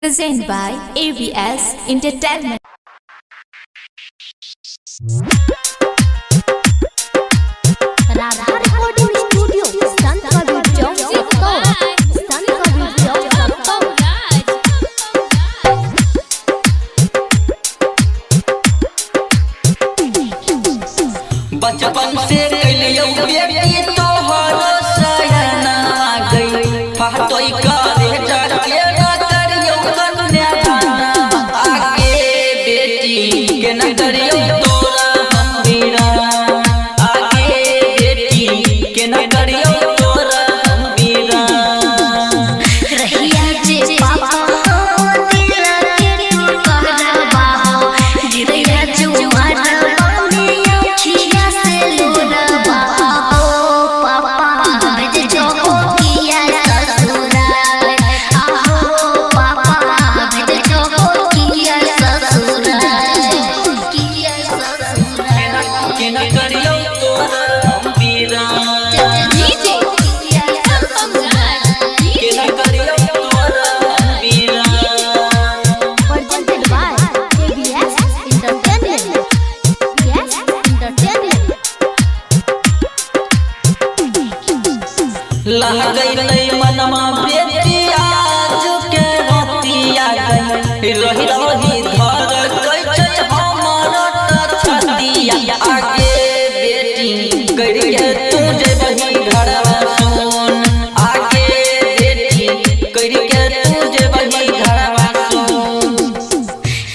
Presented by ABS Entertainment. Radha recording studio संत कबीर चौक संत कबीर चौक बचपन से कलियो बेटी तोहर सयाना गई फाटोई करे जाके न करियो कन्यादान आगे बेटी के न करियो तोरा हम बीरा आगे बेटी के न करियो तोरा हम बीरा रहिया जे पापा तेरा के तू कहरबा हो गिरया जो मारबा में खिया से लोरबा हो पापा भेज जो किया ससुराल आहो पापा भेज जो किया ससुराल के न करियो तोरा हम बीरा डीजे के न करियो तोरा हम बीरा presented by ABS Entertainment. Yes, Entertainment. लह गई नहीं मनमा बेटी आज के रोतिया गई रही रही घर गई हमर छतिया आगे बेटी करी के तुझे बही घरवा सुन आगे बेटी करी के तुझे बही घरवा सुन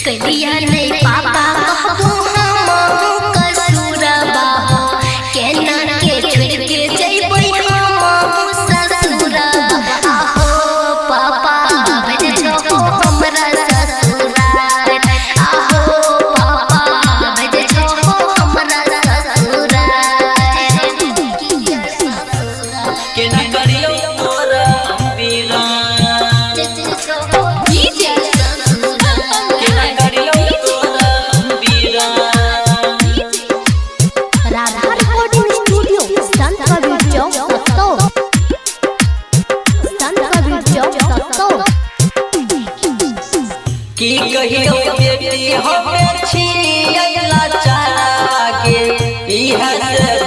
कलिया नहीं पापा कहबो हम कसूरबा हो केना के छोड़ के जइबै हम ससुरबा आहो पापा भेज जो हमरा ससुराल आहो पापा भेज जो हमरा ससुराल के न करियो तोरा बीरा डीजे के न करियो तोरा बीरा राधा रिकॉर्डिंग स्टूडियो संत कबीर चौक संत कबीर चौक की कहियो बेटी हमें छियला चाके इहा से